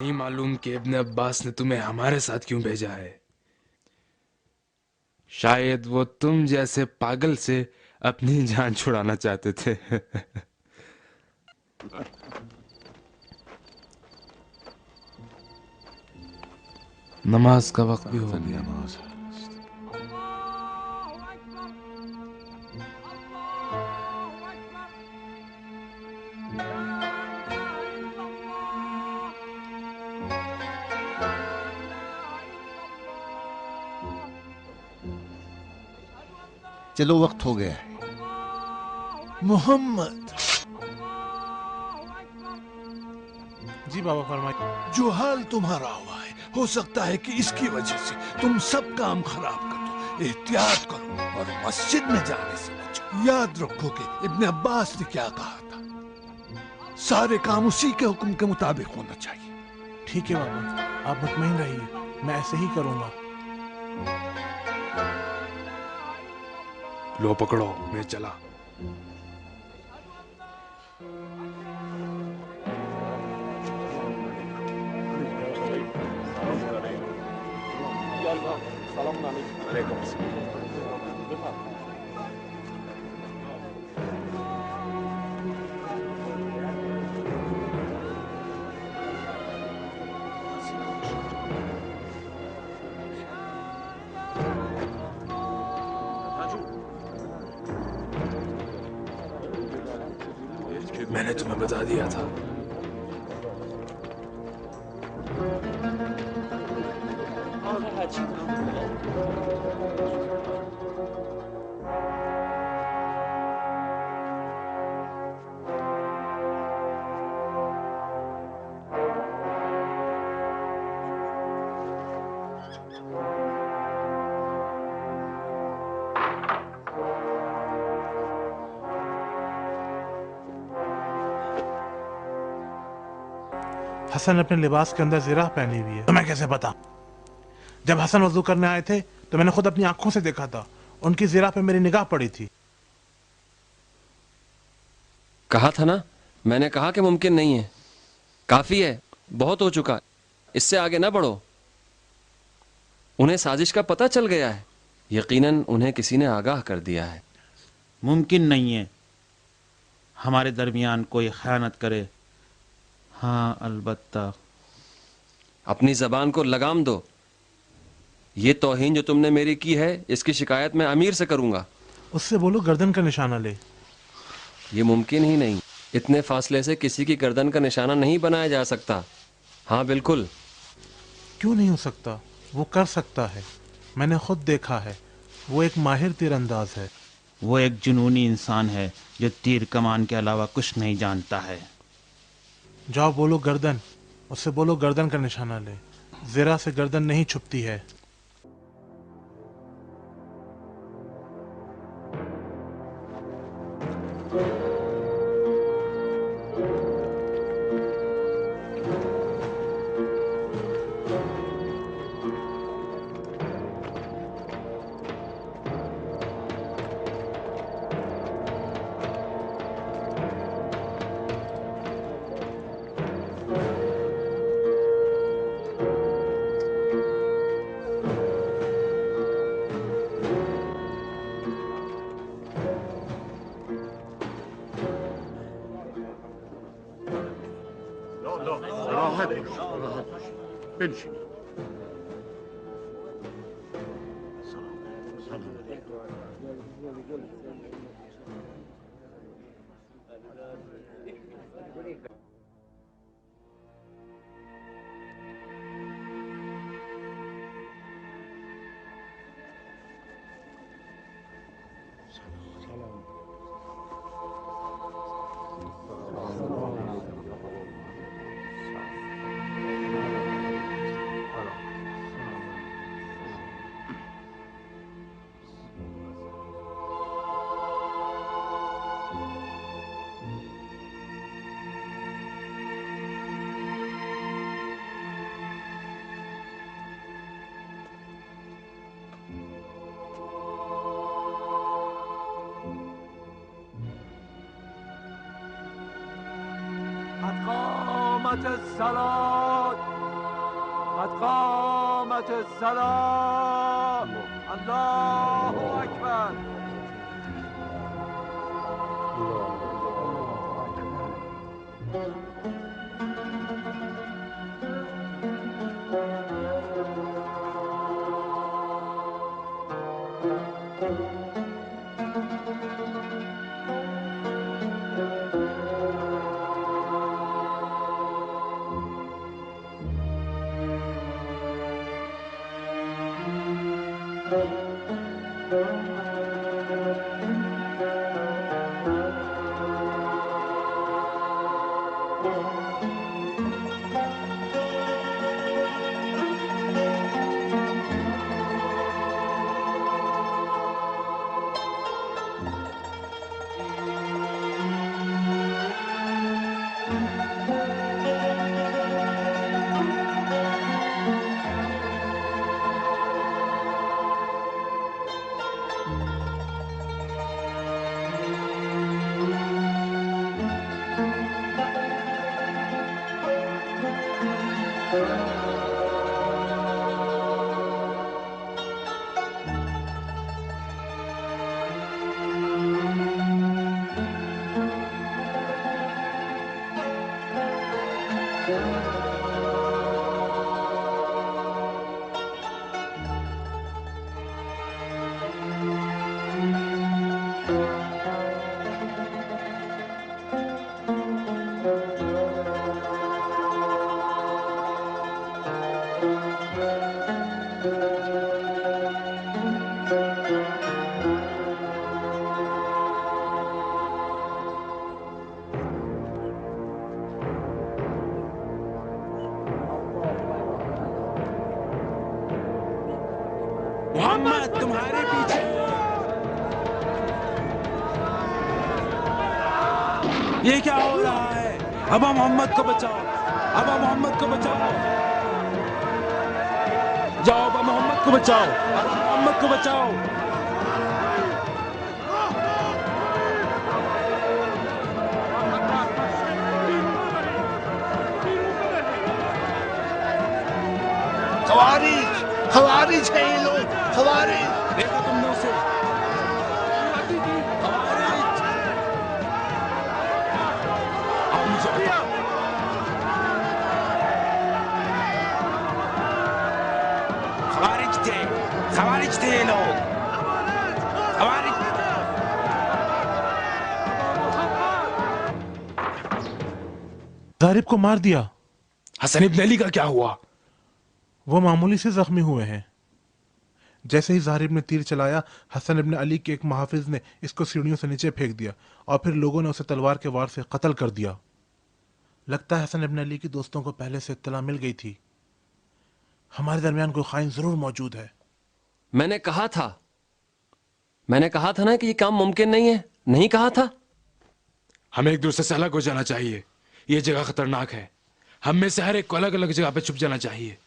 نہیں معلوم کہ ابن عباس نے تمہیں ہمارے ساتھ کیوں بھیجا ہے. شاید وہ تم جیسے پاگل سے اپنی جان چھڑانا چاہتے تھے. نماز کا وقت بھی ہو گیا. نماز چلو وقت ہو گیا ہے. محمد، جی بابا فرمائیے. جو حال تمہارا ہوا ہے ہو سکتا ہے کہ اس کی وجہ سے تم سب کام خراب کر دو. احتیاط کرو اور مسجد میں جانے سے بچو. یاد رکھو کہ ابن عباس نے کیا کہا تھا، سارے کام اسی کے حکم کے مطابق ہونا چاہیے. ٹھیک ہے بابا، آپ مطمئن رہیے، میں ایسے ہی کروں گا. لو پکڑو، میں چلا. میں نے تمہیں بتا دیا تھا. حسن اپنے لباس کے اندر زرہ پہنی ہوئی ہے. تمہیں کیسے پتا؟ جب حسن وضو کرنے آئے تھے تو میں نے خود اپنی آنکھوں سے دیکھا تھا. ان کی زرہ پہ میری نگاہ پڑی تھی. کہا تھا نا، میں نے کہا کہ ممکن نہیں ہے. کافی ہے، بہت ہو چکا، اس سے آگے نہ بڑھو. انہیں سازش کا پتہ چل گیا ہے. یقیناً انہیں کسی نے آگاہ کر دیا ہے. ممکن نہیں ہے ہمارے درمیان کوئی خیانت کرے. ہاں البتہ اپنی زبان کو لگام دو. یہ توہین جو تم نے میری کی ہے، اس کی شکایت میں امیر سے کروں گا. اس سے بولو گردن کا نشانہ لے. یہ ممکن ہی نہیں. اتنے فاصلے سے کسی کی گردن کا نشانہ نہیں بنایا جا سکتا. ہاں بالکل. کیوں نہیں ہو سکتا؟ وہ کر سکتا ہے. میں نے خود دیکھا ہے. وہ ایک ماہر تیر انداز ہے. وہ ایک جنونی انسان ہے جو تیر کمان کے علاوہ کچھ نہیں جانتا ہے. جاؤ بولو گردن. اس سے بولو گردن کا نشانہ لے. زرہ سے گردن نہیں چھپتی ہے. قامت الصلاة قد قامت الصلاة الله أكبر मोहम्मद तुम्हारे पीछे। ये क्या हो रहा है? अबा मोहम्मद को बचाओ, अबा मोहम्मद को बचाओ, जाओ अबा मोहम्मद को बचाओ, अबा मोहम्मद को बचाओ। खवारिज खवारिज है ये लोग, खवारिज। देखा तुमने उसे? अब मुझे बताओ, खवारिज थे ये लोग, खवारिज। जारिब को मार दिया। हसन इब्न अली का क्या हुआ? वो मामूली से जख्मी हुए हैं। जैसे ही जारिब ने तीर चलाया, हसन इब्न अली के एक मुहाफिज ने इसको सीढ़ियों से नीचे फेंक दिया और फिर लोगों ने उसे तलवार के वार से कत्ल कर दिया। लगता है हसन इब्न अली के दोस्तों को पहले से इत्तला मिल गई थी। हमारे दरमियान कोई खाइन जरूर मौजूद है। मैंने कहा था ना कि ये काम मुमकिन नहीं है, नहीं कहा था? हमें एक दूसरे से अलग हो जाना चाहिए। ये जगह खतरनाक है। हम में से हर एक को अलग अलग जगह पे छुप जाना चाहिए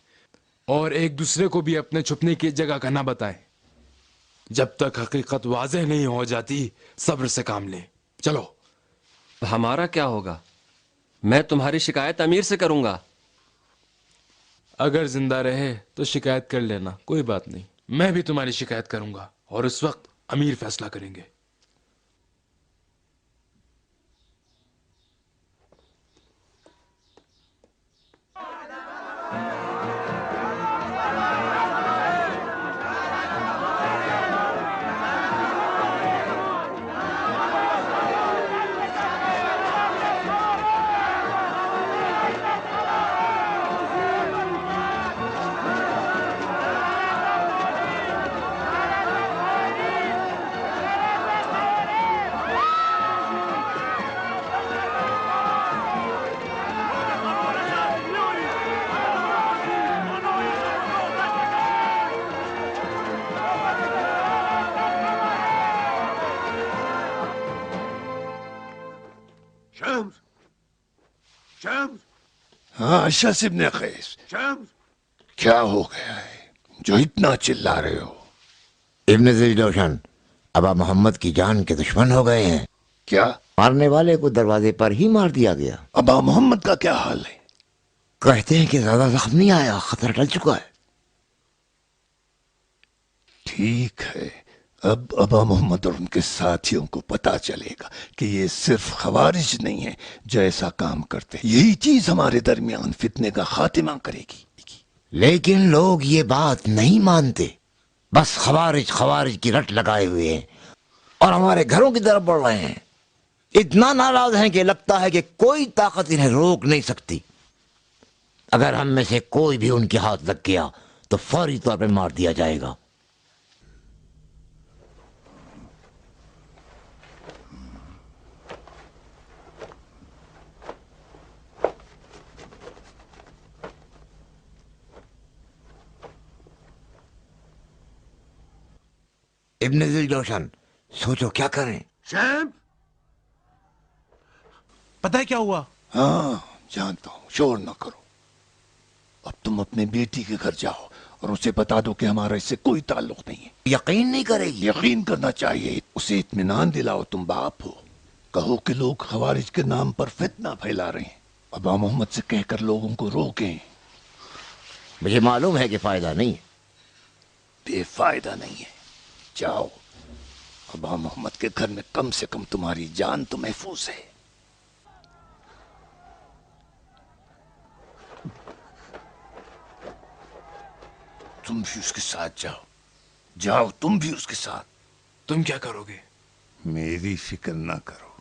और एक दूसरे को भी अपने छुपने की जगह का ना बताएं। जब तक हकीकत वाज़ेह नहीं हो जाती, सब्र से काम लें। चलो। हमारा क्या होगा? मैं तुम्हारी शिकायत अमीर से करूंगा। अगर जिंदा रहे तो शिकायत कर लेना, कोई बात नहीं। मैं भी तुम्हारी शिकायत करूंगा और उस वक्त अमीर फैसला करेंगे। शम्स, शम्स। हाँ अशस इब्न कैस। शम्स, क्या हो गया है जो इतना चिल्ला रहे हो? इब्न ज़िलजोशन अबा मोहम्मद की जान के दुश्मन हो गए हैं। क्या? मारने वाले को दरवाजे पर ही मार दिया गया। अबा मोहम्मद का क्या हाल है? कहते हैं कि ज्यादा जख्म नहीं आया, खतरा टल चुका है। ठीक है, अब अबा मोहम्मद और उनके साथियों को पता चलेगा कि ये सिर्फ खवारिज नहीं है जो ऐसा काम करते। यही चीज हमारे दरमियान फितने का खात्मा करेगी। लेकिन लोग ये बात नहीं मानते, बस खवारिज खवारिज की रट लगाए हुए हैं और हमारे घरों की तरफ बढ़ रहे हैं। इतना नाराज हैं कि लगता है कि कोई ताकत इन्हें रोक नहीं सकती। अगर हम में से कोई भी उनके हाथ लग गया तो फौरी तौर पर मार दिया जाएगा। इब्न ज़िलजोशन, सोचो क्या करें। शैम, पता है क्या हुआ? हाँ जानता हूँ, शोर ना करो। अब तुम अपने बेटी के घर जाओ और उसे बता दो कि हमारा इससे कोई ताल्लुक नहीं है। यकीन नहीं करेगी। यकीन करना चाहिए, उसे इत्मीनान दिलाओ, तुम बाप हो। कहो कि लोग खवारिज के नाम पर फितना फैला रहे हैं, अबा मोहम्मद से कहकर लोगों को रोकें। मुझे मालूम है कि फायदा नहीं है। बेफायदा नहीं है, जाओ। अबा मोहम्मद के घर में कम से कम तुम्हारी जान तो महफूज है। तुम भी उसके साथ जाओ, जाओ तुम भी उसके साथ। तुम क्या करोगे? मेरी फिक्र ना करो,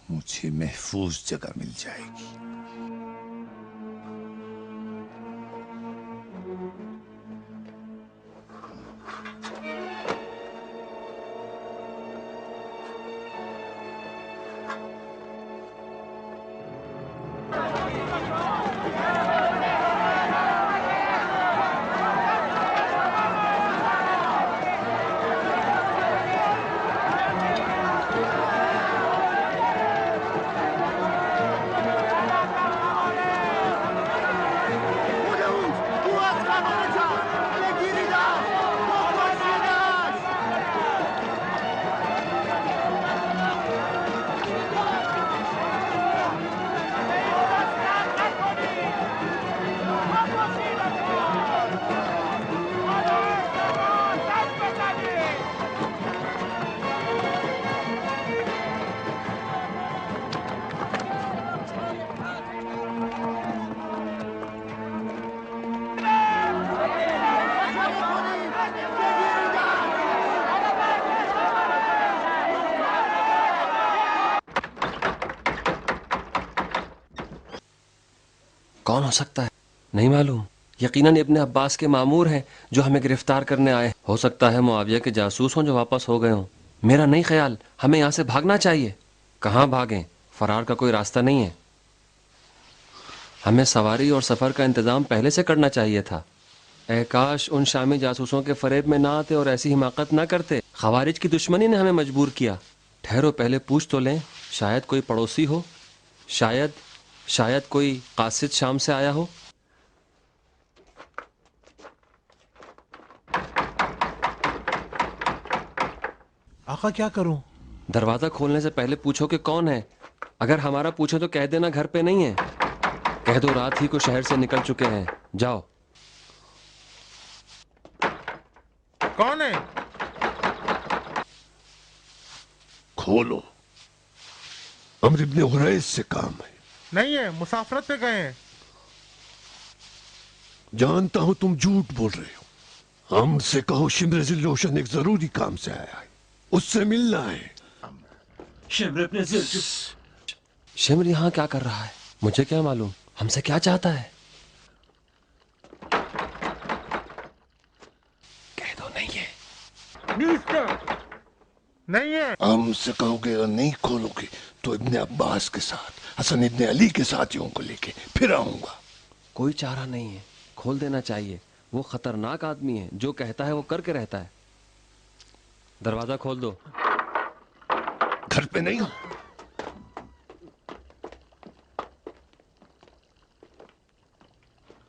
मुझे महफूज जगह मिल जाएगी। कौन हो सकता है? नहीं मालूम। यकीनन इब्ने अब्बास के मामूर हैं जो हमें गिरफ्तार करने आए। हो सकता है मुआविया के जासूस हों जो वापस हो गए हों। मेरा नहीं ख्याल, हमें यहाँ से भागना चाहिए। कहाँ भागें? फरार का कोई रास्ता नहीं है। हमें सवारी और सफ़र का इंतज़ाम पहले से करना चाहिए था। ऐ काश उन शामी जासूसों के फरेब में ना आते और ऐसी हिमाकत ना करते। खवारिज की दुश्मनी ने हमें मजबूर किया। ठहरो, पहले पूछ तो लें, शायद कोई पड़ोसी हो, शायद कोई कासिद शाम से आया हो। आका क्या करूं? दरवाजा खोलने से पहले पूछो कि कौन है। अगर हमारा पूछो तो कह देना घर पे नहीं है। कह दो रात ही को शहर से निकल चुके हैं। जाओ। कौन है? खोलो, अम्र इब्ने हुरैस से काम है। नहीं है, मुसाफरत पे गए हैं। जानता हूं तुम झूठ बोल रहे हो। हमसे कहो शिम्र ज़िलजोशन एक जरूरी काम से आया है, उससे मिलना है। शिमर यहाँ क्या कर रहा है? मुझे क्या मालूम, हमसे क्या चाहता है? कह दो नहीं है। नहीं है। हमसे कहोगे और नहीं खोलोगे तो इब्ने अब्बास के साथ, हसन इब्ने अली के साथियों को लेके फिर आऊंगा। कोई चारा नहीं है, खोल देना चाहिए। वो खतरनाक आदमी है, जो कहता है वो करके रहता है। दरवाजा खोल दो। घर पे नहीं हो?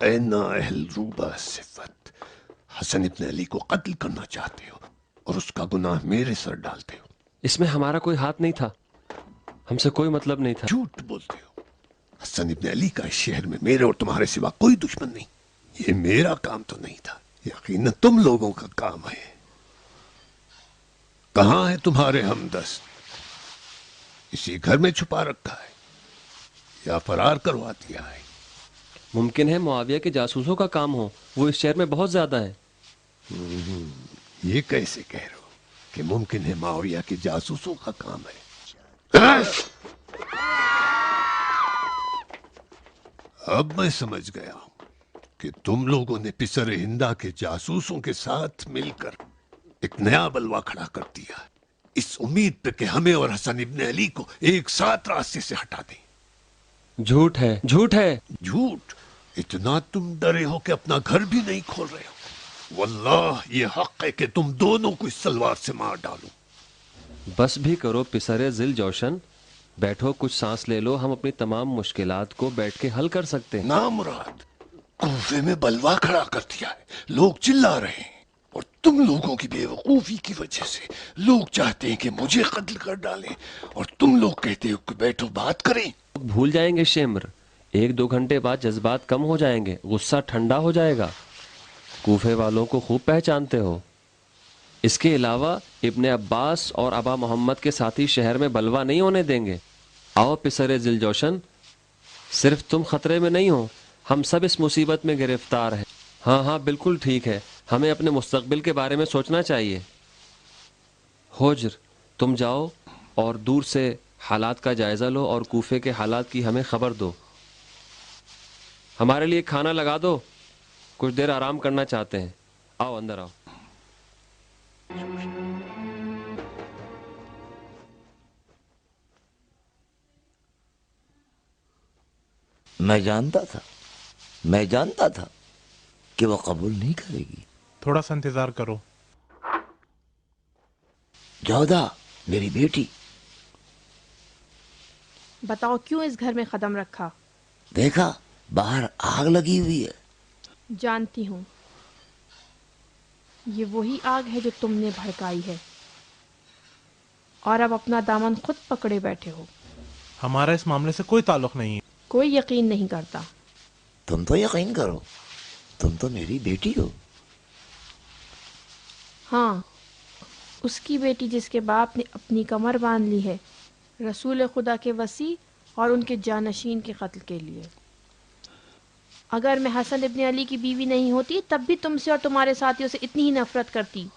ऐ नाअहल रूबा सिफत, हसन इब्ने अली को कत्ल करना चाहते हो और उसका गुनाह मेरे सर डालते हो। इसमें हमारा कोई हाथ नहीं था, हमसे कोई मतलब नहीं था। झूठ बोलते हो। हसन इब्न अली का इस शहर में मेरे और तुम्हारे सिवा कोई दुश्मन नहीं। ये मेरा काम तो नहीं था, यकीनन तुम लोगों का काम है। कहां है तुम्हारे हमदस्त? इसी घर में छुपा रखा है या फरार करवा दिया है? मुमकिन है मुआविया के जासूसों का काम हो, वो इस शहर में बहुत ज्यादा है। ये कैसे कह रहे हो कि मुमकिन है माविया के जासूसों का काम है? अब मैं समझ गया हूं कि तुम लोगों ने पिसर हिंदा के जासूसों के साथ मिलकर एक नया बलवा खड़ा कर दिया, इस उम्मीद पे कि हमें और हसन इब्न अली को एक साथ रास्ते से हटा दें। झूठ है, झूठ है। झूठ? इतना तुम डरे हो कि अपना घर भी नहीं खोल रहे हो। वल्लाह ये हक है कि तुम दोनों को इस तलवार से मार डालूं। बस भी करो पिसरे जिल जोशन, बैठो कुछ सांस ले लो, हम अपनी तमाम मुश्किलात को बैठ के हल कर सकते हैं। ना मुराद, कूफे में बलवा खड़ा कर दिया है, लोग चिल्ला रहे हैं और तुम लोगों की बेवकूफी की वजह से लोग चाहते हैं कि मुझे कत्ल कर डालें और तुम लोग कहते हो कि बैठो बात करें। भूल जाएंगे शेम्र, 1-2 घंटे बाद जज्बात कम हो जाएंगे, गुस्सा ठंडा हो जाएगा। कूफे वालों को खूब पहचानते हो। इसके अलावा इब्ने अब्बास और अबा मोहम्मद के साथी शहर में बलवा नहीं होने देंगे। आओ पिसरे जिलजोशन, सिर्फ तुम खतरे में नहीं हो, हम सब इस मुसीबत में गिरफ्तार हैं। हाँ हाँ बिल्कुल ठीक है, हमें अपने मुस्तकबिल के बारे में सोचना चाहिए। होजर, तुम जाओ और दूर से हालात का जायजा लो और कूफे के हालात की हमें खबर दो। हमारे लिए खाना लगा दो, कुछ देर आराम करना चाहते हैं। आओ अंदर आओ। मैं जानता था कि वो कबूल नहीं करेगी। थोड़ा सा इंतजार करो। जौदा मेरी बेटी, बताओ क्यों इस घर में कदम रखा? देखा बाहर आग लगी हुई है। जानती हूँ, ये वही आग है जो तुमने भड़काई है और अब अपना दामन खुद पकड़े बैठे हो। हमारा इस मामले से कोई ताल्लुक नहीं है। कोई यकीन नहीं करता। तुम तो यकीन करो, तुम तो मेरी बेटी हो। हाँ, उसकी बेटी जिसके बाप ने अपनी कमर बांध ली है रसूल खुदा के वसी और उनके जानशीन के कत्ल के लिए। अगर मैं हसन इब्न अली की बीवी नहीं होती तब भी तुमसे और तुम्हारे साथियों से इतनी ही नफरत करती।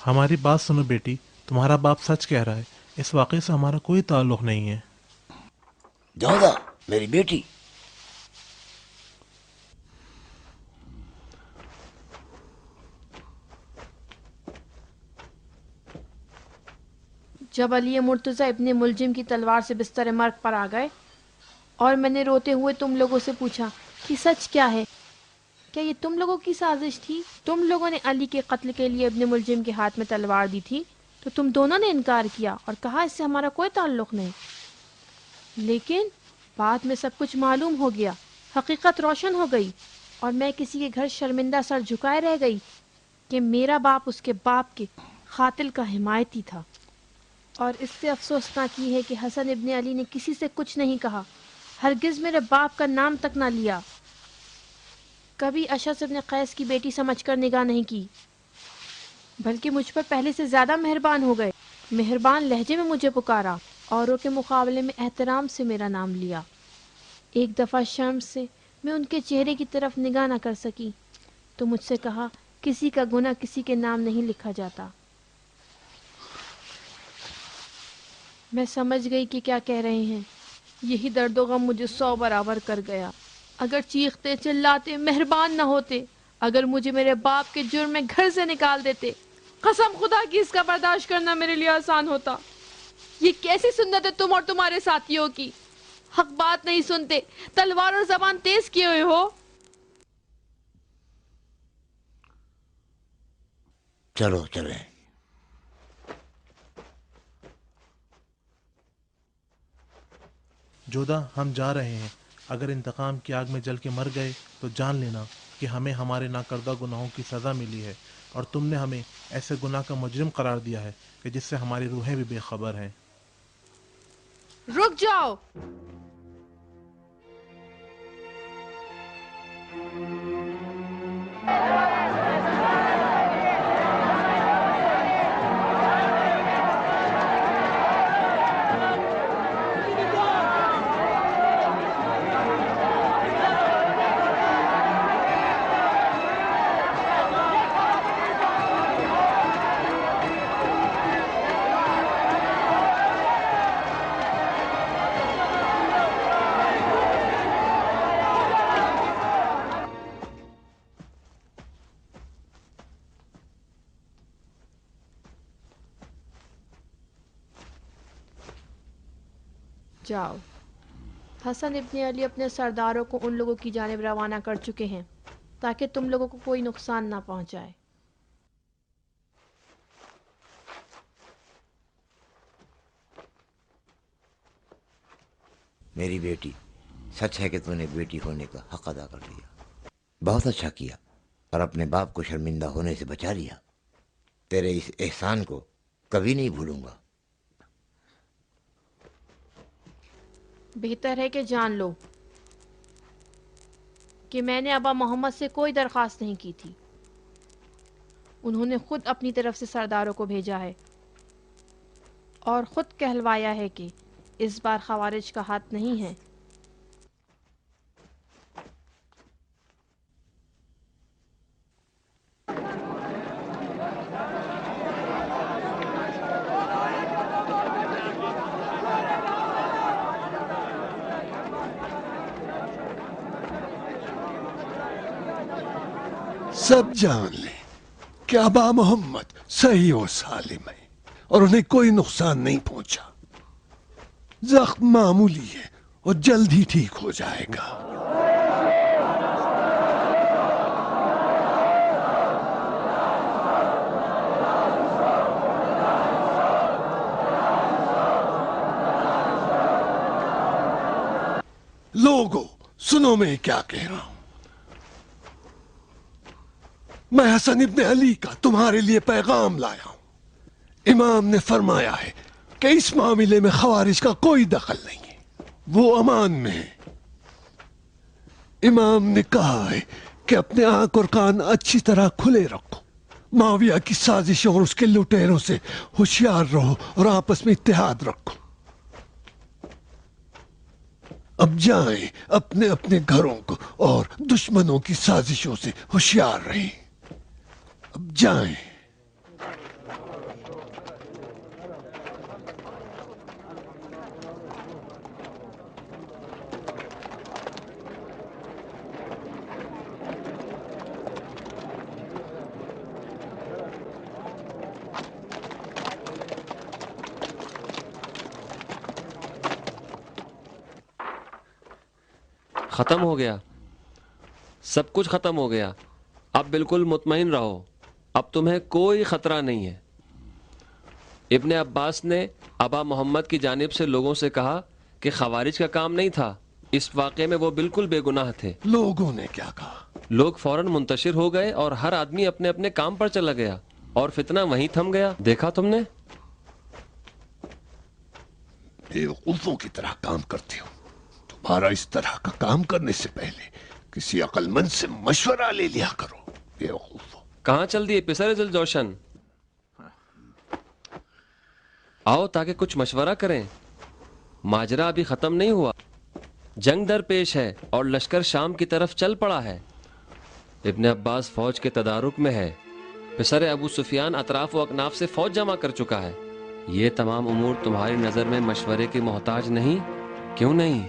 हमारी बात सुनो बेटी, तुम्हारा बाप सच कह रहा है, इस वाक़े से हमारा कोई ताल्लुक नहीं है। जौदा मेरी बेटी, जब अली मुर्तज़ा इब्ने मुलजिम की तलवार से बिस्तर मर्ग पर आ गए और मैंने रोते हुए तुम लोगों से पूछा कि सच क्या है, क्या ये तुम लोगों की साजिश थी? तुम लोगों ने अली के कत्ल के लिए इब्ने मुलजिम के हाथ में तलवार दी थी तो तुम दोनों ने इनकार किया और कहा इससे हमारा कोई ताल्लुक नहीं। लेकिन बाद में सब कुछ मालूम हो गया, हकीकत रोशन हो गई और मैं किसी के घर शर्मिंदा सर झुकाए रह गई कि मेरा बाप उसके बाप के कातिल का हिमायती था। और इससे अफसोसनाक ये है कि हसन इब्ने अली ने किसी से कुछ नहीं कहा, हरगिज मेरे बाप का नाम तक ना लिया, कभी अशस इब्ने कैस की बेटी समझकर निगाह नहीं की, बल्कि मुझ पर पहले से ज्यादा मेहरबान हो गए। मेहरबान लहजे में मुझे पुकारा, औरों के मुकाबले में एहतराम से मेरा नाम लिया। एक दफ़ा शर्म से मैं उनके चेहरे की तरफ निगाह ना कर सकी तो मुझसे कहा, किसी का गुनाह किसी के नाम नहीं लिखा जाता। मैं समझ गई कि क्या कह रहे हैं। यही दर्दो गम मुझे 100 बराबर कर गया। अगर चीखते चिल्लाते मेहरबान न होते, अगर मुझे मेरे बाप के जुर्म में घर से निकाल देते, कसम खुदा की इसका बर्दाश्त करना मेरे लिए आसान होता। ये कैसी सुन्नत है तुम और तुम्हारे साथियों की? हक बात नहीं सुनते, तलवार और जबान तेज किए हुए हो। चलो चले। जोधा, हम जा रहे हैं। अगर इंतकाम की आग में जल के मर गए तो जान लेना कि हमें हमारे नाकर्दा गुनाहों की सज़ा मिली है और तुमने हमें ऐसे गुनाह का मुजरिम करार दिया है कि जिससे हमारी रूहें भी बेखबर हैं। रुक जाओ। जाओ। हसन इब्न अली अपने सरदारों को उन लोगों की जानिब रवाना कर चुके हैं ताकि तुम लोगों को कोई नुकसान ना पहुंचाए। मेरी बेटी, सच है कि तूने बेटी होने का हक अदा कर लिया। बहुत अच्छा किया और अपने बाप को शर्मिंदा होने से बचा लिया। तेरे इस एहसान को कभी नहीं भूलूंगा। बेहतर है कि जान लो कि मैंने अबा मोहम्मद से कोई दरख्वास्त नहीं की थी। उन्होंने खुद अपनी तरफ से सरदारों को भेजा है और खुद कहलवाया है कि इस बार खवारिज का हाथ नहीं है। सब जान ले कि अबा मोहम्मद सही और सालिम है और उन्हें कोई नुकसान नहीं पहुंचा। जख्म मामूली है और जल्द ही ठीक हो जाएगा। लोगों, सुनो मैं क्या कह रहा हूं। मैं हसन इब्न अली का तुम्हारे लिए पैगाम लाया हूं। इमाम ने फरमाया है कि इस मामले में खवारिज का कोई दखल नहीं है, वो अमान में है। इमाम ने कहा है कि अपने आंख और कान अच्छी तरह खुले रखो। माविया की साजिश और उसके लुटेरों से होशियार रहो और आपस में इत्तेहाद रखो। अब जाएं अपने अपने घरों को और दुश्मनों की साजिशों से होशियार रहें। अब जाएं। खत्म हो गया, सब कुछ खत्म हो गया। अब बिल्कुल मुतमईन रहो, अब तुम्हें कोई खतरा नहीं है। इब्ने अब्बास ने अबा मोहम्मद की जानिब से लोगों से कहा कि खवारिज का काम नहीं था, इस वाक़े में वो बिल्कुल बेगुनाह थे। लोगों ने क्या कहा? लोग फौरन मुंतशिर हो गए और हर आदमी अपने अपने काम पर चला गया और फितना वहीं थम गया। देखा तुमने? बेवकूफों की तरह काम करते हो। तुम्हारा इस तरह का काम करने से पहले किसी अक्लमंद से मशवरा ले लिया करो। बेवकूफों। कहाँ चल दिए पिसर जुल जोशन? आओ ताकि कुछ मशवरा करें। माजरा अभी खत्म नहीं हुआ, जंग दरपेश है और लश्कर शाम की तरफ चल पड़ा है। इब्ने अब्बास फौज के तदारुक में है। पिसर अबू सुफियान अतराफ व अकनाफ से फौज जमा कर चुका है। ये तमाम उमूर तुम्हारी नजर में मशवरे के मोहताज नहीं? क्यों नहीं?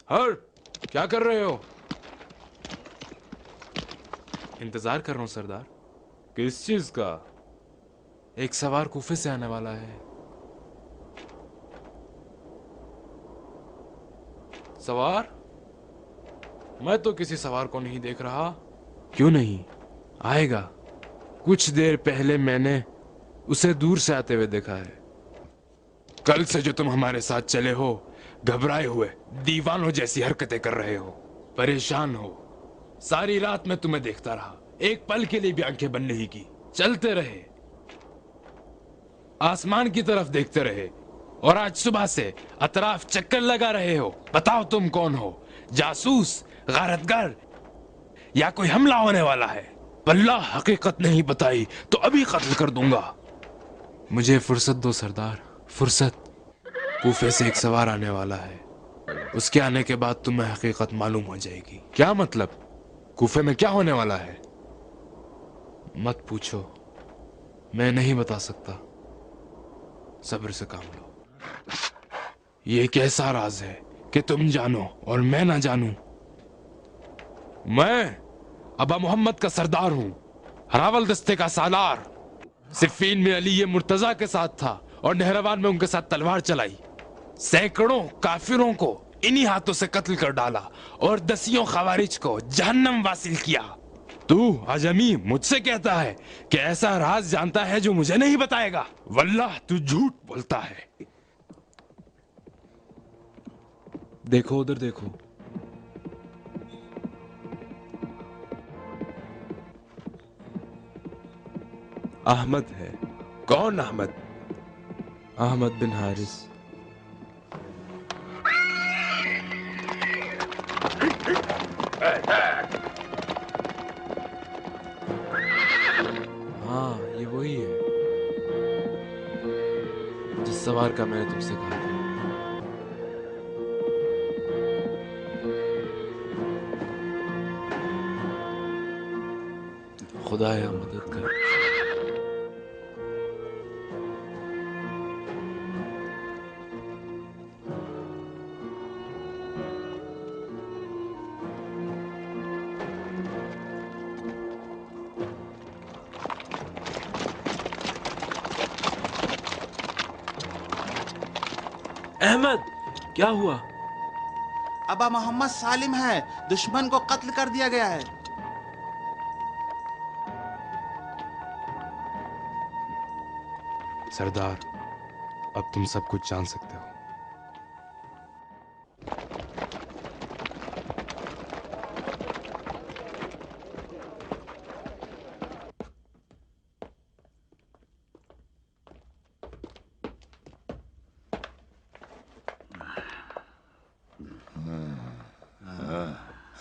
हर क्या कर रहे हो? इंतजार कर रहा हूं सरदार। किस चीज का? एक सवार कूफे से आने वाला है। सवार? मैं तो किसी सवार को नहीं देख रहा। क्यों नहीं? आएगा। कुछ देर पहले मैंने उसे दूर से आते हुए देखा है। कल से जो तुम हमारे साथ चले हो, घबराए हुए दीवानों जैसी हरकतें कर रहे हो, परेशान हो। सारी रात मैं तुम्हें देखता रहा, एक पल के लिए भी आंखें बंद नहीं की। चलते रहे, आसमान की तरफ देखते रहे, और आज सुबह से अतराफ चक्कर लगा रहे हो। बताओ तुम कौन हो? जासूस, गारतगर, या कोई हमला होने वाला है? अल्लाह हकीकत नहीं बताई तो अभी कत्ल कर दूंगा। मुझे फुर्सत दो सरदार, फुर्सत। कूफे से एक सवार आने वाला है। उसके आने के बाद तुम्हें हकीकत मालूम हो जाएगी। क्या मतलब? कूफे में क्या होने वाला है? मत पूछो, मैं नहीं बता सकता। सब्र से काम लो। ये कैसा राज है कि तुम जानो और मैं ना जानूं? मैं अबा मोहम्मद का सरदार हूं, हरावल दस्ते का सालार। सिफीन में अली ये मुर्तजा के साथ था और नहरवान में उनके साथ तलवार चलाई। सैकड़ों काफिरों को इन्हीं हाथों से कत्ल कर डाला और दसियों खवारिज को जहन्नम वासिल किया। तू अजमी मुझसे कहता है कि ऐसा राज जानता है जो मुझे नहीं बताएगा? वल्लाह तू झूठ बोलता है। देखो उधर देखो। अहमद है। कौन अहमद? अहमद बिन हारिस। हाँ, ये वही है जिस सवार का मैंने तुमसे कहा था। खुदाया मदद कर। अहमद, क्या हुआ? अबा मोहम्मद सालिम है, दुश्मन को कत्ल कर दिया गया है। सरदार, अब तुम सब कुछ जान सकते हो।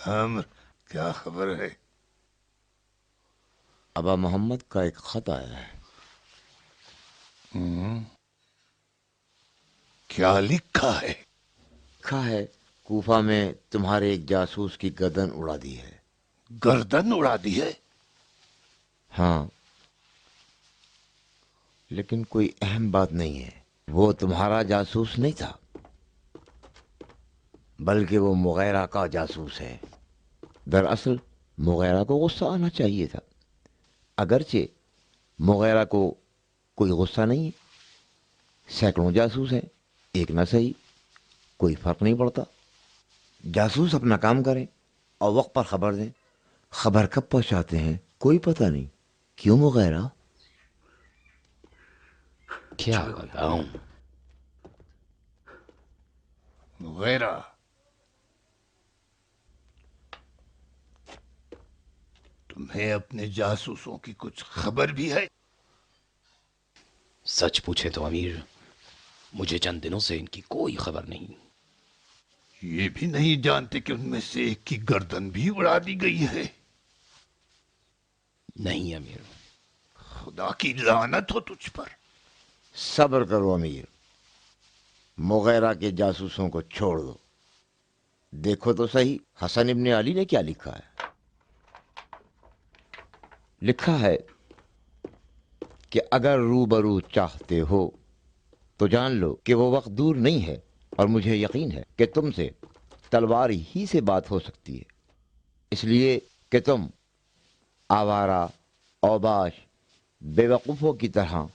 अमर, क्या खबर है? अबा मोहम्मद का एक खत आया है। क्या लिखा है? लिखा है, कूफा में तुम्हारे एक जासूस की गर्दन उड़ा दी है। गर्दन उड़ा दी है? हाँ, लेकिन कोई अहम बात नहीं है। वो तुम्हारा जासूस नहीं था, बल्कि वो मुगैरा का जासूस है। दरअसल मुगैरा को गुस्सा आना चाहिए था, अगरचे मुगैरा को कोई गुस्सा नहीं है। सैकड़ों जासूस हैं, एक ना सही, कोई फर्क नहीं पड़ता। जासूस अपना काम करें और वक्त पर खबर दें। खबर कब पहुंचाते हैं कोई पता नहीं। क्यों मुगैरा? क्या बताऊं? मुगैरा, तुम्हें अपने जासूसों की कुछ खबर भी है? सच पूछे तो अमीर, मुझे चंद दिनों से इनकी कोई खबर नहीं। ये भी नहीं जानते कि उनमें से एक की गर्दन भी उड़ा दी गई है? नहीं अमीर। खुदा की लानत हो तुझ पर। सब्र करो अमीर, मुगैरा के जासूसों को छोड़ दो। देखो तो सही हसन इब्ने अली ने क्या लिखा है। लिखा है कि अगर रूबरू चाहते हो तो जान लो कि वो वक्त दूर नहीं है, और मुझे यकीन है कि तुमसे تلوار ہی سے بات ہو سکتی ہے، اس لیے کہ تم آوارہ، اوباش، بے وقوفوں کی طرح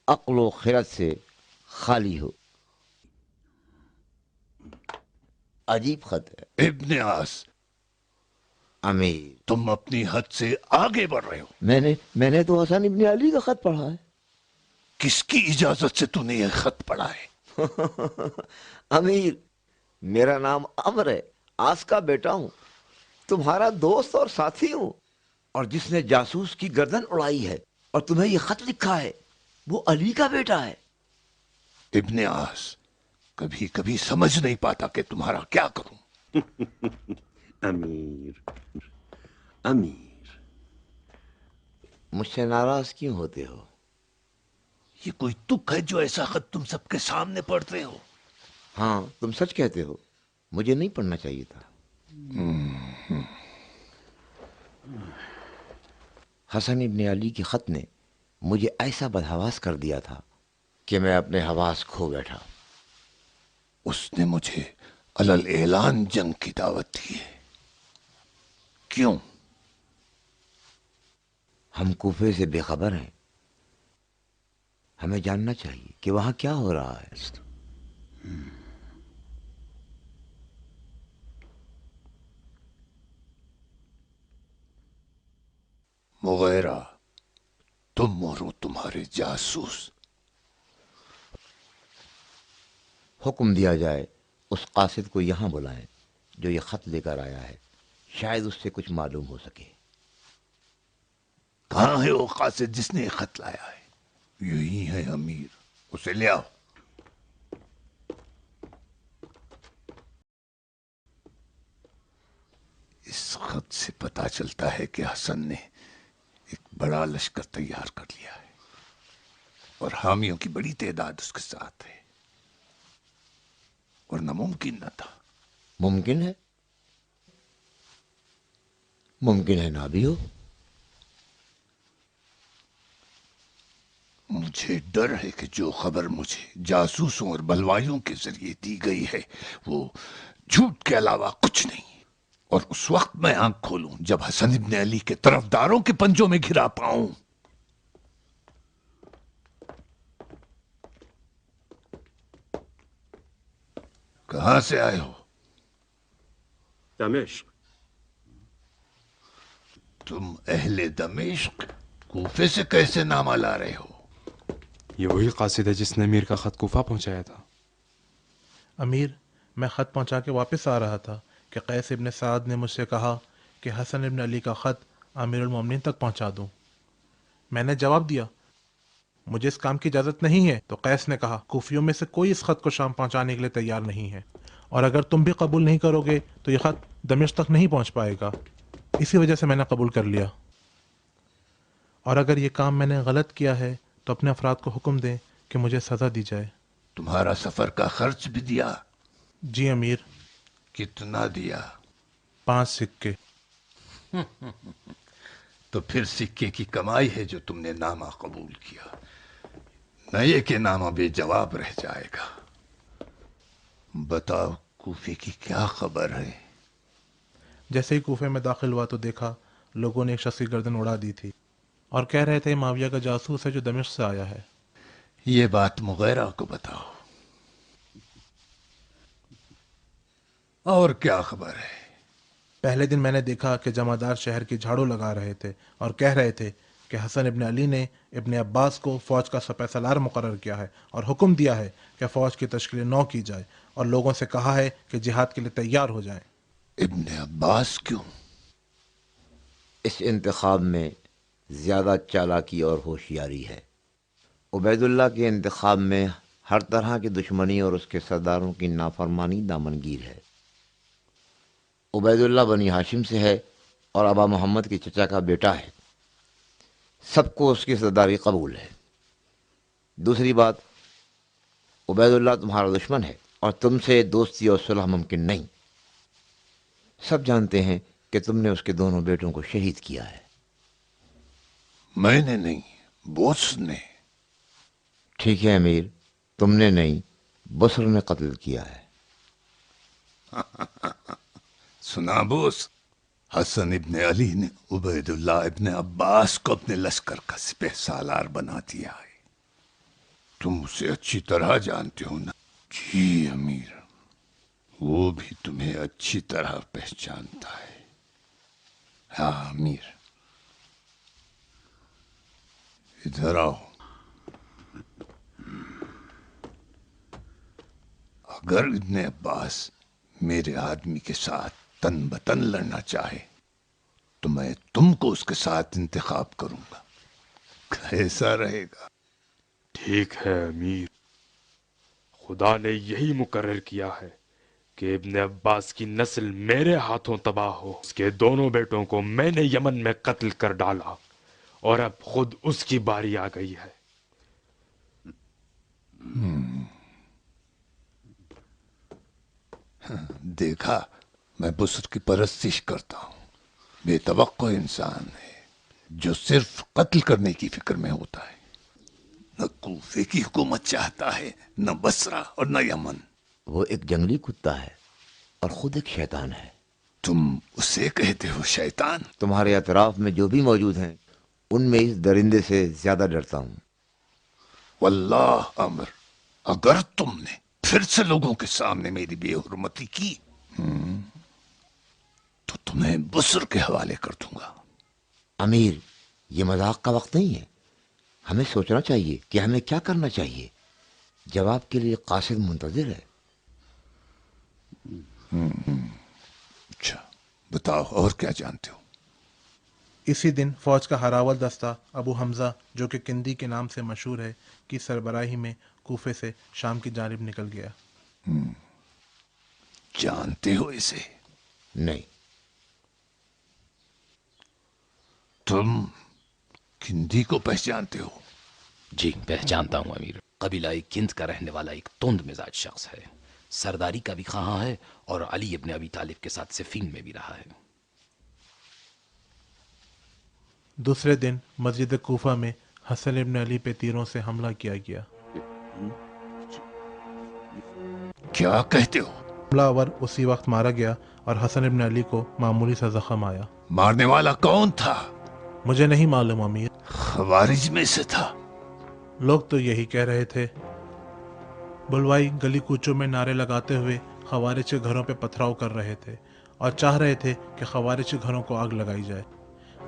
عقل و خرد سے خالی ہو۔ عجیب خط ہے ابن آس، امیر۔ تم اپنی حد سے آگے بڑھ رہے ہو۔ میں نے تو حسن ابن علی کا خط پڑھا ہے۔ کس کی اجازت سے تو نے یہ خط پڑھا ہے؟ امیر، میرا نام امر ہے، آس کا بیٹا ہوں، تمہارا دوست اور ساتھی ہوں، اور جس نے جاسوس کی گردن اڑائی ہے اور تمہیں یہ خط لکھا ہے وہ علی کا بیٹا ہے۔ ابن آس، کبھی کبھی سمجھ نہیں پاتا کہ تمہارا کیا کروں۔ امیر، امیر، مجھ سے ناراض کیوں ہوتے ہو؟ یہ کوئی تک ہے جو ایسا خط تم سب کے سامنے پڑھتے ہو؟ ہاں، تم سچ کہتے ہو، مجھے نہیں پڑھنا چاہیے تھا۔ حسن ابن علی کے خط نے مجھے ایسا بدحواس کر دیا تھا کہ میں اپنے حواس کھو بیٹھا۔ اس نے مجھے علل اعلان جنگ کی دعوت دی ہے۔ کیوں؟ ہم کوفے سے بے خبر ہیں، ہمیں جاننا چاہیے کہ وہاں کیا ہو رہا ہے۔ مغیرہ، تم اور وہ تمہارے جاسوس، حکم دیا جائے اس قاصد کو یہاں بلائیں جو یہ خط لے کر آیا ہے، شاید اس سے کچھ معلوم ہو سکے۔ کہاں ہے وہ قاصد جس نے یہ خط لایا ہے؟ یہی ہے امیر، اسے لے آؤ۔ اس خط سے پتا چلتا ہے کہ حسن نے ایک بڑا لشکر تیار کر لیا ہے اور حامیوں کی بڑی تعداد اس کے ساتھ ہے، ورنہ ممکن نہ تھا۔ ممکن ہے، ممکن ہے نہ بھی ہو۔ مجھے ڈر ہے کہ جو خبر مجھے جاسوسوں اور بلوائیوں کے ذریعے دی گئی ہے وہ جھوٹ کے علاوہ کچھ نہیں، اور اس وقت میں آنکھ کھولوں جب حسن ابن علی کے طرفداروں کے پنجوں میں گھرا پاؤں۔ کہاں سے آئے ہو؟ دمشق۔ تم اہل دمشق کوفے سے کیسے نامہ لا رہے ہو؟ یہ وہی قاصد ہے جس نے امیر کا خط کوفہ پہنچایا تھا۔ امیر، میں خط پہنچا کے واپس آ رہا تھا کہ قیس ابن سعد نے مجھ سے کہا کہ حسن ابن علی کا خط امیر المومنین تک پہنچا دوں۔ میں نے جواب دیا مجھے اس کام کی اجازت نہیں ہے، تو قیس نے کہا کوفیوں میں سے کوئی اس خط کو شام پہنچانے کے لیے تیار نہیں ہے، اور اگر تم بھی قبول نہیں کرو گے تو یہ خط دمشق تک نہیں پہنچ پائے گا۔ اسی وجہ سے میں نے قبول کر لیا، اور اگر یہ کام میں نے غلط کیا ہے تو اپنے افراد کو حکم دیں کہ مجھے سزا دی جائے۔ تمہارا سفر کا خرچ بھی دیا؟ جی امیر۔ کتنا دیا؟ 5 سکے۔ تو پھر سکے کی کمائی ہے جو تم نے نامہ قبول کیا، نہ یہ کہ نامہ بے جواب رہ جائے گا۔ بتاؤ کوفے کی کیا خبر ہے؟ جیسے ہی کوفے میں داخل ہوا تو دیکھا لوگوں نے ایک شخص کی گردن اڑا دی تھی اور کہہ رہے تھے معاویہ کا جاسوس ہے جو دمشق سے آیا ہے۔ یہ بات مغیرہ کو بتاؤ۔ اور کیا خبر ہے؟ پہلے دن میں نے دیکھا کہ جمعدار شہر کی جھاڑو لگا رہے تھے اور کہہ رہے تھے کہ حسن ابن علی نے ابن عباس کو فوج کا سپہ سالار مقرر کیا ہے اور حکم دیا ہے کہ فوج کی تشکیل نو کی جائے، اور لوگوں سے کہا ہے کہ جہاد کے لیے تیار ہو جائیں۔ ابن عباس کیوں؟ اس انتخاب میں زیادہ چالاکی اور ہوشیاری ہے۔ عبید اللہ کے انتخاب میں ہر طرح کی دشمنی اور اس کے سرداروں کی نافرمانی دامنگیر ہے۔ عبید اللہ بنی ہاشم سے ہے اور ابا محمد کے چچا کا بیٹا ہے، سب کو اس کی سرداری قبول ہے۔ دوسری بات، عبید اللہ تمہارا دشمن ہے اور تم سے دوستی اور صلح ممکن نہیں۔ سب جانتے ہیں کہ تم نے اس کے دونوں بیٹوں کو شہید کیا ہے۔ میں نے نہیں، بوس نے۔ ٹھیک ہے امیر، تم نے نہیں، بسر نے قتل کیا ہے۔ सुना बोस, हसन इब्ने अली ने उबैदुल्लाह इब्ने अब्बास को अपने लश्कर का सिपह सालार बना दिया है। तुम उसे अच्छी तरह जानते हो ना? जी अमीर, वो भी तुम्हें अच्छी तरह पहचानता है। हाँ अमीर, इधर आओ। अगर इब्ने अब्बास मेरे आदमी के साथ तन बतन लड़ना चाहे तो मैं तुमको उसके साथ इंतखाब करूंगा। कैसा रहेगा? ठीक है अमीर, खुदा ने यही मुकर्रर किया है कि इब्ने अब्बास की नस्ल मेरे हाथों तबाह हो। उसके दोनों बेटों को मैंने यमन में कत्ल कर डाला और अब खुद उसकी बारी आ गई है। देखा, मैं बुसर की परस्तिश करता हूँ। बेतवक्को इंसान है जो सिर्फ कत्ल करने की फिक्र में होता है। न कूफे की हुकूमत चाहता है, न बसरा और न यमन। वो एक जंगली कुत्ता है और खुद एक शैतान है। तुम उसे कहते हो शैतान? तुम्हारे अतराफ में जो भी मौजूद हैं उनमें इस दरिंदे से ज्यादा डरता हूँ। वल्लाह अमर, अगर तुमने फिर से लोगों के सामने मेरी बेहुरमती की तो तुम्हें बुसर के हवाले कर दूंगा। अमीर, ये मजाक का वक्त नहीं है। हमें सोचना चाहिए कि हमें क्या करना चाहिए। जवाब के लिए कासिद मुंतजिर है। अच्छा बताओ, और क्या जानते हो? इसी दिन फौज का हरावल दस्ता अबू हमजा, जो कि किंदी के नाम से मशहूर है, की सरबराही में कूफे से शाम की जानिब निकल गया। जानते हो इसे? नहीं। तुम किंदी को पहचानते हो? जी पहचानता हूँ अमीर। कबीलाई किंद का रहने वाला एक तुंद मिजाज शख्स है। सरदारी का भी ख्वाहां है और अली इब्ने अबी तालिब के साथ सिफीन में भी रहा है। दूसरे दिन मस्जिद कूफा में हसन इब्न अली पे तीरों से हमला किया गया। क्या कहते हो? हमलावर उसी वक्त मारा गया और हसन इब्न अली को मामूली सा जख्म आया। मारने वाला कौन था? मुझे नहीं मालूम अमीर। खवारिज में से था। लोग तो यही कह रहे थे। बुलवाई गली कूचों में नारे लगाते हुए खवारिज के घरों पे पथराव कर रहे थे और चाह रहे थे कि खवारिज के घरों को आग लगाई जाए,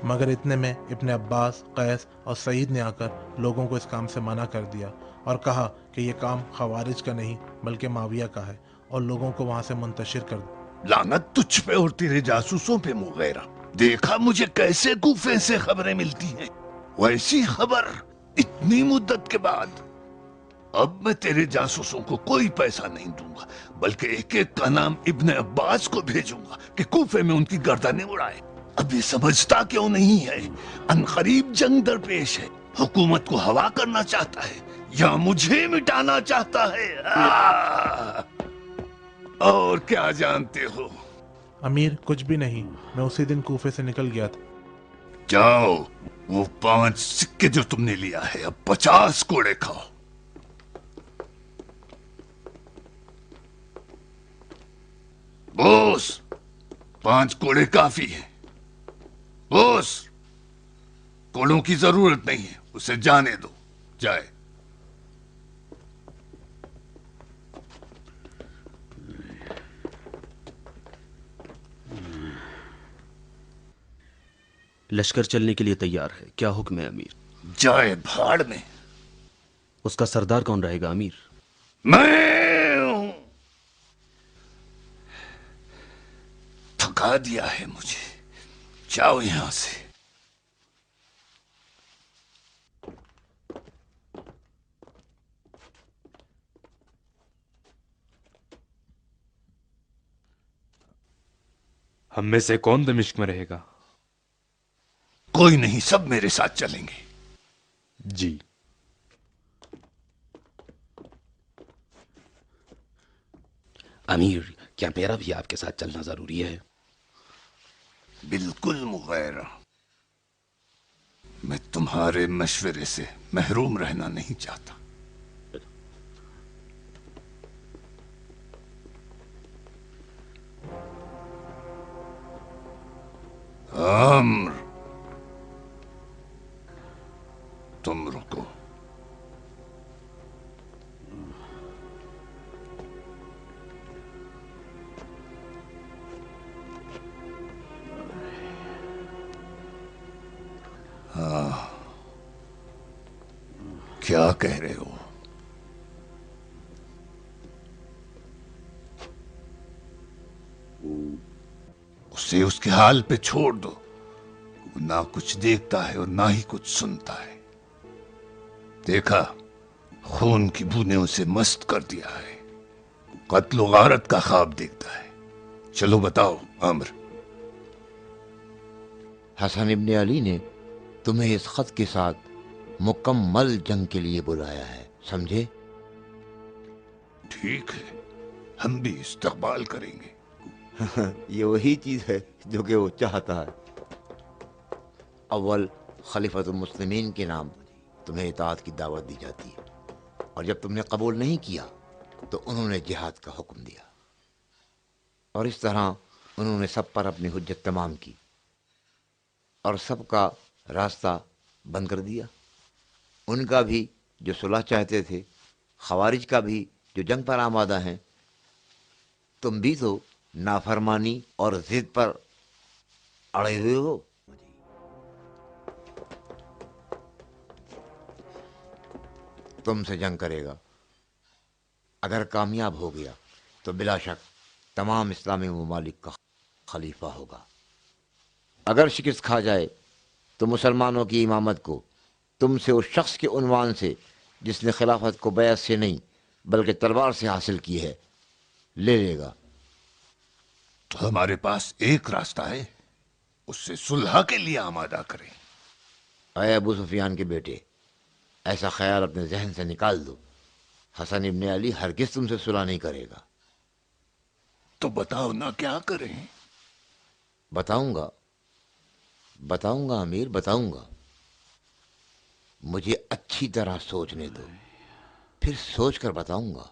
मगर इतने में इब्ने अब्बास, कैस और सईद ने आकर लोगों को इस काम से मना कर दिया और कहा कि यह काम खवारिज का नहीं बल्कि माविया का है और लोगों को वहां से मुंतशिर कर दो। लानत तुझ पे और तेरे जासूसों पे मुगैरा। देखा मुझे कैसे कूफे से खबरें मिलती हैं। वैसी खबर इतनी मुद्दत के बाद। अब मैं तेरे जासूसों को कोई पैसा नहीं दूंगा, बल्कि एक एक का नाम इब्ने अब्बास को भेजूंगा कि कूफे में उनकी गर्दनें उड़ाए। अब ये समझता क्यों नहीं है अनकरीब जंग दरपेश है। हुकूमत को हवा करना चाहता है या मुझे मिटाना चाहता है? और क्या जानते हो? अमीर, कुछ भी नहीं। मैं उसी दिन कूफे से निकल गया था। जाओ, वो 5 सिक्के जो तुमने लिया है अब 50 कोड़े खाओ। बोस, 5 कोड़े काफी है। बोस, कोड़ों की जरूरत नहीं है, उसे जाने दो, जाए। लश्कर चलने के लिए तैयार है। क्या हुक्म है अमीर? जाए भाड़ में। उसका सरदार कौन रहेगा अमीर? मैं हूं। थका दिया है मुझे, जाओ यहां से। हम में से कौन दमिश्क में रहेगा? कोई नहीं, सब मेरे साथ चलेंगे। जी। अमीर, क्या मेरा भी आपके साथ चलना जरूरी है? बिल्कुल मुगैरा। मैं तुम्हारे मशवरे से महरूम रहना नहीं चाहता। अम्र, तुम रुको। हाँ, क्या कह रहे हो? उसे उसके हाल पे छोड़ दो। वो ना कुछ देखता है और ना ही कुछ सुनता है। देखा, खून की बूंदें उसे मस्त कर दिया है। कत्ल व गारत का ख्वाब देखता है। चलो बताओ अम्र। हसन इब्ने अली ने तुम्हें इस खत के साथ मुकम्मल जंग के लिए बुलाया है, समझे? ठीक है, हम भी इस्तकबाल करेंगे। ये वही चीज है जो कि वो चाहता है। अव्वल खलीफतुल मुस्लिमीन के नाम तुम्हें इताअत की दावत दी जाती है, और जब तुमने कबूल नहीं किया तो उन्होंने जिहाद का हुक्म दिया, और इस तरह उन्होंने सब पर अपनी हुज्जत तमाम की और सबका रास्ता बंद कर दिया। उनका भी जो सुलह चाहते थे, खवारिज का भी जो जंग पर आमादा हैं, तुम भी तो नाफरमानी और जिद पर अड़े हुए हो। तुमसे जंग करेगा, अगर कामयाब हो गया तो बिला शक तमाम इस्लामी ममालिक का खलीफा होगा। अगर शिकस्त खा जाए तो मुसलमानों की इमामत को तुमसे उस शख्स के उन्वान से जिसने खिलाफत को बैत से नहीं बल्कि तलवार से हासिल की है ले लेगा। तो हमारे पास एक रास्ता है, उससे सुलह के लिए आमादा करें। अय अबू सुफियान के बेटे, ऐसा ख्याल अपने जहन से निकाल दो। हसन इब्ने अली हरगिज तुमसे सुलह नहीं करेगा। तो बताओ ना, क्या करें? बताऊंगा बताऊंगा अमीर, बताऊंगा। मुझे अच्छी तरह सोचने दो, फिर सोच कर बताऊंगा।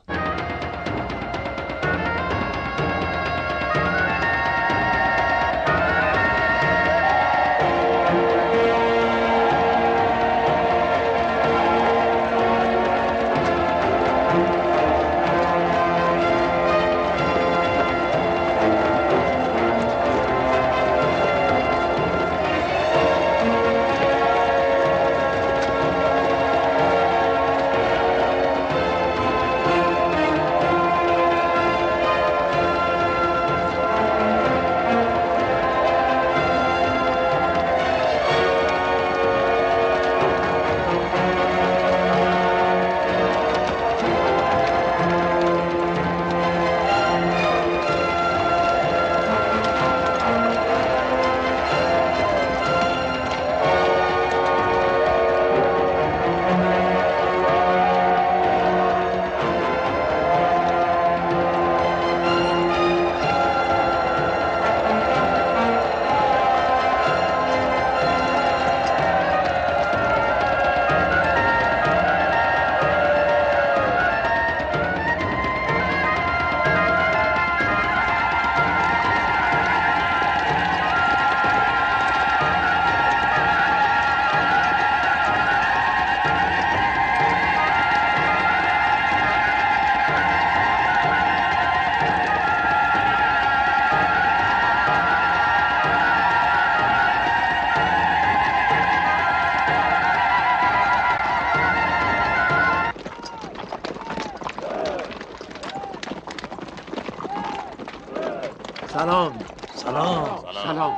सलाम सलाम सलाम।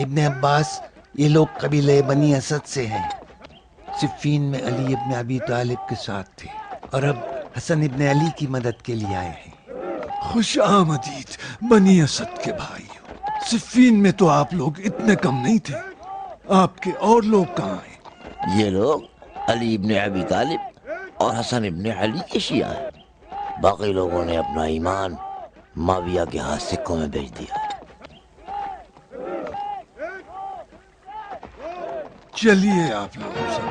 इब्ने अब्बास, ये लोग कबीले बनी असद से हैं। सिफ़ीन में अली इब्ने अबी तालिब के साथ थे और अब हसन इब्ने अली की मदद के लिए आए हैं। खुश आमदीद बनी असद के भाइयों। सिफ़ीन में तो आप लोग इतने कम नहीं थे, आपके और लोग कहाँ हैं? ये लोग अली इब्ने अबी तालिब और हसन इब्ने अली के शिया हैं। बाकी लोगों ने अपना ईमान माविया के हाथ सिक्कों में बेच दिया। चलिए आप लोग सब